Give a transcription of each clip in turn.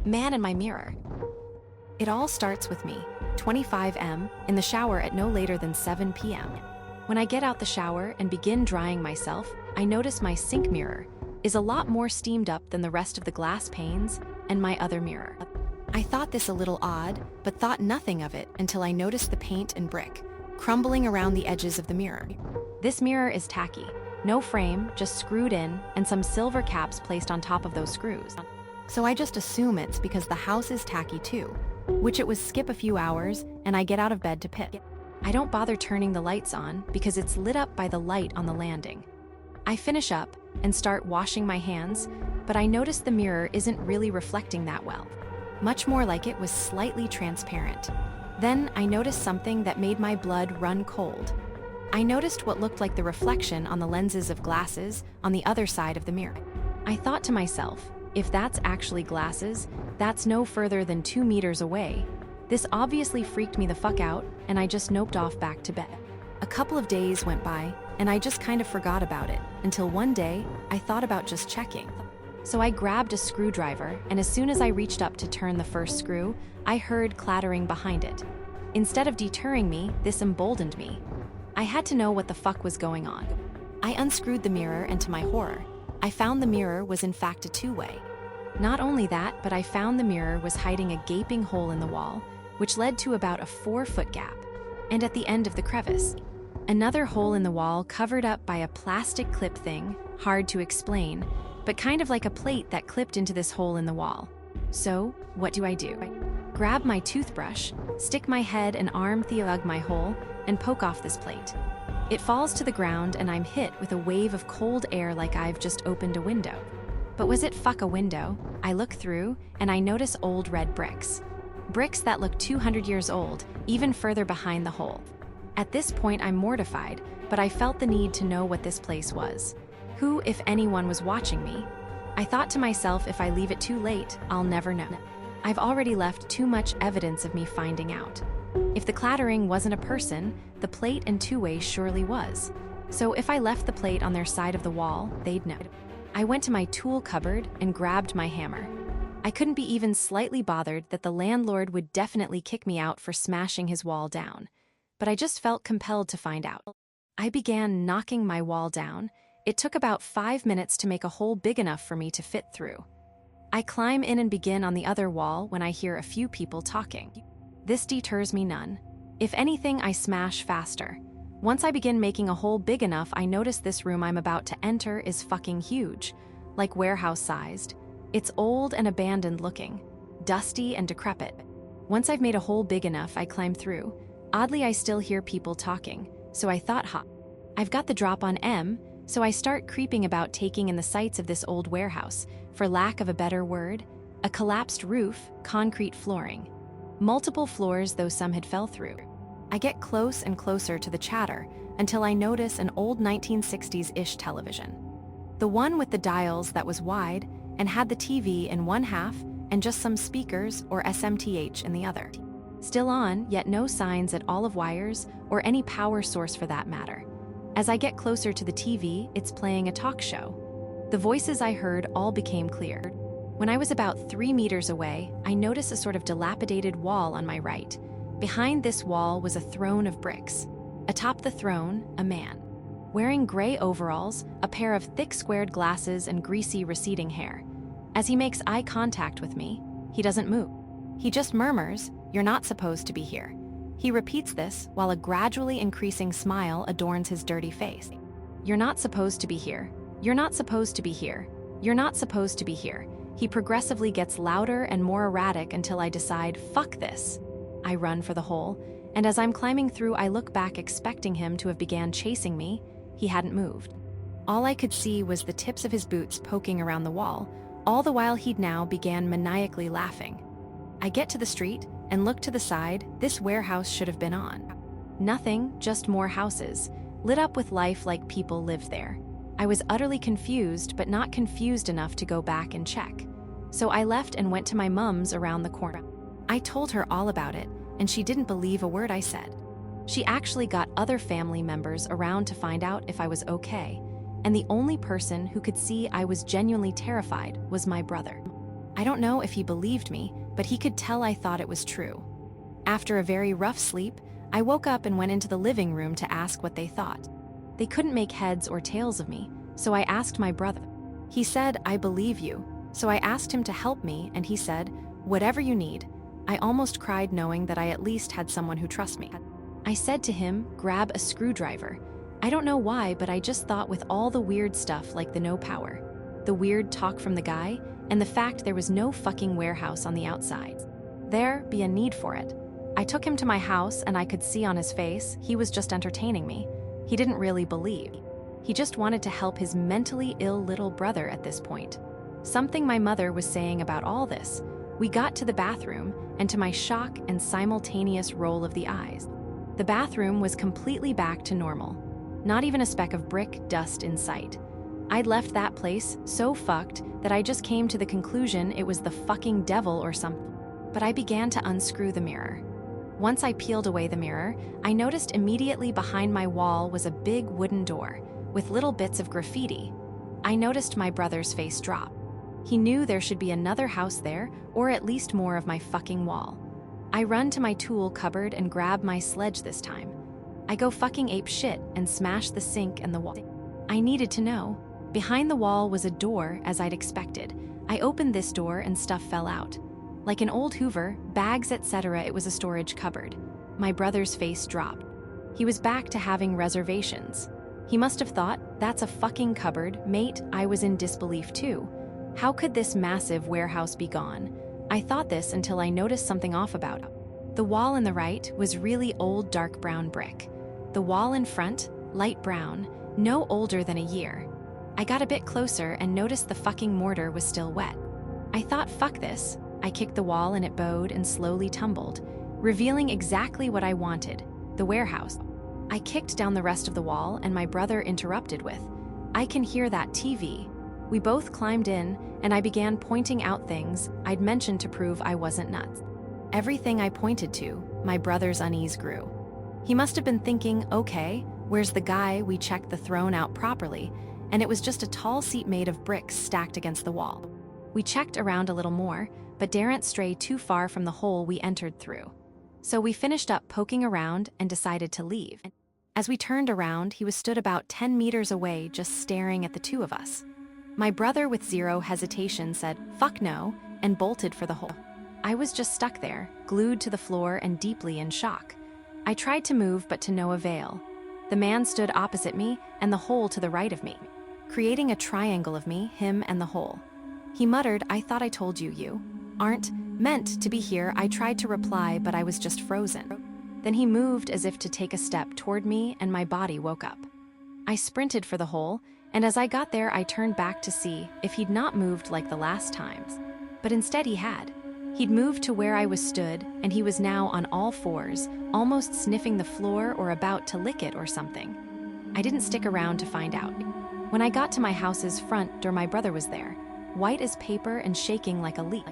Man in my mirror. It all starts with me, 25M, in the shower at no later than 7 p.m. When I get out the shower and begin drying myself, I notice my sink mirror is a lot more steamed up than the rest of the glass panes and my other mirror. I thought this a little odd, but thought nothing of it until I noticed the paint and brick crumbling around the edges of the mirror. This mirror is tacky, no frame, just screwed in, and some silver caps placed on top of those screws. So I just assume it's because the house is tacky too, which it was skip a few hours and I get out of bed to pit. I don't bother turning the lights on because it's lit up by the light on the landing. I finish up and start washing my hands, but I notice the mirror isn't really reflecting that well. Much more like it was slightly transparent. Then I noticed something that made my blood run cold. I noticed what looked like the reflection on the lenses of glasses on the other side of the mirror. I thought to myself, if that's actually glasses, that's no further than 2 meters away. This obviously freaked me the fuck out, and I just noped off back to bed. A couple of days went by, and I just kind of forgot about it, until one day, I thought about just checking. So I grabbed a screwdriver, and as soon as I reached up to turn the first screw, I heard clattering behind it. Instead of deterring me, this emboldened me. I had to know what the fuck was going on. I unscrewed the mirror, and to my horror, I found the mirror was in fact a two-way. Not only that, but I found the mirror was hiding a gaping hole in the wall, which led to about a 4-foot gap, and at the end of the crevice, another hole in the wall covered up by a plastic clip thing, hard to explain, but kind of like a plate that clipped into this hole in the wall. So, what do? Grab my toothbrush, stick my head and arm through my hole, and poke off this plate. It falls to the ground and I'm hit with a wave of cold air like I've just opened a window. But was it fuck a window? I look through and I notice old red bricks. Bricks that look 200 years old, even further behind the hole. At this point I'm mortified, but I felt the need to know what this place was. Who, if anyone, was watching me? I thought to myself, if I leave it too late, I'll never know. I've already left too much evidence of me finding out. If the clattering wasn't a person, the plate and two-way surely was. So if I left the plate on their side of the wall, they'd know. I went to my tool cupboard and grabbed my hammer. I couldn't be even slightly bothered that the landlord would definitely kick me out for smashing his wall down. But I just felt compelled to find out. I began knocking my wall down. It took about 5 minutes to make a hole big enough for me to fit through. I climb in and begin on the other wall when I hear a few people talking. This deters me none. If anything, I smash faster. Once I begin making a hole big enough, I notice this room I'm about to enter is fucking huge, like warehouse-sized. It's old and abandoned looking, dusty and decrepit. Once I've made a hole big enough, I climb through. Oddly, I still hear people talking, so I thought, I've got the drop on M, so I start creeping about, taking in the sights of this old warehouse, for lack of a better word, a collapsed roof, concrete flooring. Multiple floors, though some had fell through. I get close and closer to the chatter until I notice an old 1960s-ish television. The one with the dials that was wide and had the TV in one half and just some speakers or SMTH in the other. Still on, yet no signs at all of wires or any power source for that matter. As I get closer to the TV, it's playing a talk show. The voices I heard all became clear. When I was about 3 meters away, I noticed a sort of dilapidated wall on my right. Behind this wall was a throne of bricks. Atop the throne, a man. Wearing gray overalls, a pair of thick squared glasses and greasy receding hair. As he makes eye contact with me, he doesn't move. He just murmurs, "You're not supposed to be here." He repeats this while a gradually increasing smile adorns his dirty face. "You're not supposed to be here. You're not supposed to be here. You're not supposed to be here." He progressively gets louder and more erratic until I decide, fuck this. I run for the hole, and as I'm climbing through, I look back expecting him to have began chasing me. He hadn't moved. All I could see was the tips of his boots poking around the wall, all the while he'd now began maniacally laughing. I get to the street and look to the side. This warehouse should have been on. Nothing, just more houses, lit up with life like people lived there. I was utterly confused, but not confused enough to go back and check. So I left and went to my mum's around the corner. I told her all about it, and she didn't believe a word I said. She actually got other family members around to find out if I was okay, and the only person who could see I was genuinely terrified was my brother. I don't know if he believed me, but he could tell I thought it was true. After a very rough sleep, I woke up and went into the living room to ask what they thought. They couldn't make heads or tails of me, so I asked my brother. He said, "I believe you." So I asked him to help me, and he said, "Whatever you need." I almost cried knowing that I at least had someone who trusts me. I said to him, "Grab a screwdriver." I don't know why, but I just thought with all the weird stuff like the no power, the weird talk from the guy, and the fact there was no fucking warehouse on the outside, there'd be a need for it. I took him to my house and I could see on his face he was just entertaining me. He didn't really believe. He just wanted to help his mentally ill little brother at this point. Something my mother was saying about all this. We got to the bathroom, and to my shock and simultaneous roll of the eyes, the bathroom was completely back to normal. Not even a speck of brick dust in sight. I'd left that place so fucked that I just came to the conclusion it was the fucking devil or something. But I began to unscrew the mirror. Once I peeled away the mirror, I noticed immediately behind my wall was a big wooden door with little bits of graffiti. I noticed my brother's face drop. He knew there should be another house there, or at least more of my fucking wall. I run to my tool cupboard and grab my sledge this time. I go fucking ape shit and smash the sink and the wall. I needed to know. Behind the wall was a door, as I'd expected. I opened this door and stuff fell out. Like an old Hoover, bags, etc., it was a storage cupboard. My brother's face dropped. He was back to having reservations. He must have thought, "That's a fucking cupboard, mate." I was in disbelief too. How could this massive warehouse be gone? I thought this until I noticed something off about it. The wall on the right was really old dark brown brick. The wall in front, light brown, no older than a year. I got a bit closer and noticed the fucking mortar was still wet. I thought, fuck this. I kicked the wall and it bowed and slowly tumbled, revealing exactly what I wanted, the warehouse. I kicked down the rest of the wall and my brother interrupted with, "I can hear that TV." We both climbed in and I began pointing out things I'd mentioned to prove I wasn't nuts. Everything I pointed to, my brother's unease grew. He must have been thinking, okay, where's the guy? We checked the throne out properly, and it was just a tall seat made of bricks stacked against the wall. We checked around a little more, but daren't stray too far from the hole we entered through. So we finished up poking around and decided to leave. As we turned around, he was stood about 10 meters away just staring at the two of us. My brother, with zero hesitation, said, "Fuck no," and bolted for the hole. I was just stuck there, glued to the floor and deeply in shock. I tried to move, but to no avail. The man stood opposite me and the hole to the right of me, creating a triangle of me, him, and the hole. He muttered, "I thought I told you, you aren't meant to be here." I tried to reply, but I was just frozen. Then he moved as if to take a step toward me, and my body woke up. I sprinted for the hole, and as I got there, I turned back to see if he'd not moved like the last times. But instead he had. He'd moved to where I was stood, and he was now on all fours, almost sniffing the floor or about to lick it or something. I didn't stick around to find out. When I got to my house's front door, my brother was there, white as paper and shaking like a leaf.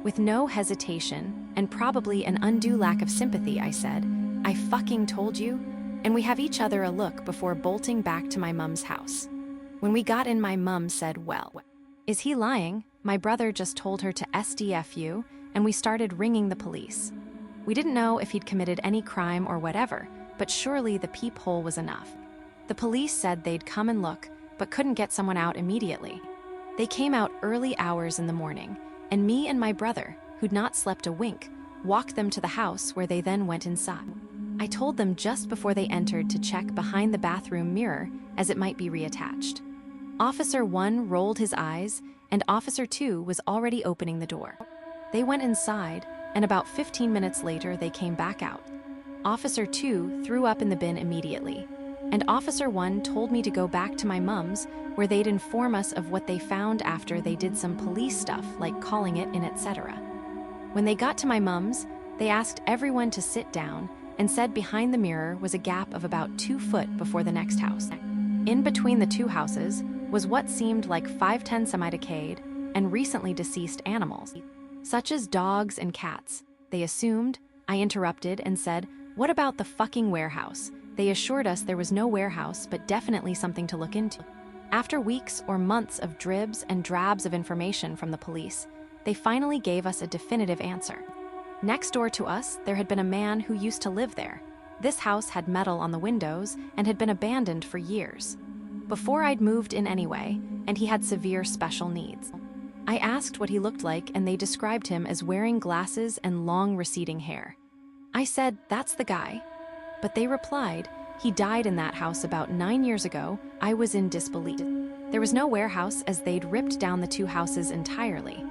With no hesitation, and probably an undue lack of sympathy, I said, "I fucking told you," and we have each other a look before bolting back to my mum's house. When we got in, my mum said, "Well, is he lying? My brother just told her to SDFU," and we started ringing the police. We didn't know if he'd committed any crime or whatever, but surely the peephole was enough. The police said they'd come and look, but couldn't get someone out immediately. They came out early hours in the morning, and me and my brother, who'd not slept a wink, walked them to the house where they then went inside. I told them just before they entered to check behind the bathroom mirror as it might be reattached. Officer 1 rolled his eyes, and Officer 2 was already opening the door. They went inside, and about 15 minutes later they came back out. Officer 2 threw up in the bin immediately, and Officer 1 told me to go back to my mum's where they'd inform us of what they found after they did some police stuff like calling it in, etc. When they got to my mum's, they asked everyone to sit down and said behind the mirror was a gap of about 2 foot before the next house. In between the two houses was what seemed like 5'10" semi-decayed and recently deceased animals, such as dogs and cats. They assumed. I interrupted and said, "What about the fucking warehouse?" They assured us there was no warehouse, but definitely something to look into. After weeks or months of dribs and drabs of information from the police, they finally gave us a definitive answer. Next door to us, there had been a man who used to live there. This house had metal on the windows and had been abandoned for years. Before I'd moved in anyway, and he had severe special needs. I asked what he looked like, and they described him as wearing glasses and long receding hair. I said, "That's the guy." But they replied, "He died in that house about 9 years ago." I was in disbelief. There was no warehouse, as they'd ripped down the two houses entirely.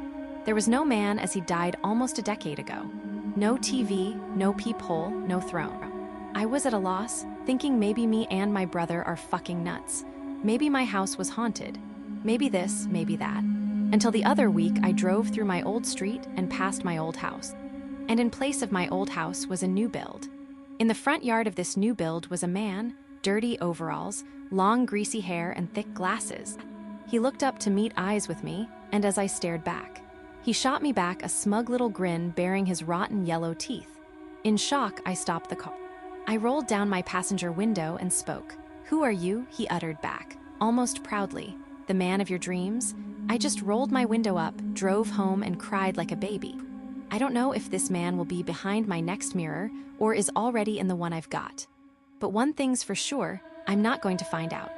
There was no man, as he died almost a decade ago. No TV, no peephole, no throne. I was at a loss, thinking maybe me and my brother are fucking nuts. Maybe my house was haunted. Maybe this, maybe that. Until the other week, I drove through my old street and past my old house. And in place of my old house was a new build. In the front yard of this new build was a man, dirty overalls, long greasy hair, and thick glasses. He looked up to meet eyes with me, and as I stared back, he shot me back a smug little grin bearing his rotten yellow teeth. In shock, I stopped the car. I rolled down my passenger window and spoke. "Who are you?" he uttered back, almost proudly. "The man of your dreams?" I just rolled my window up, drove home, and cried like a baby. I don't know if this man will be behind my next mirror or is already in the one I've got. But one thing's for sure, I'm not going to find out.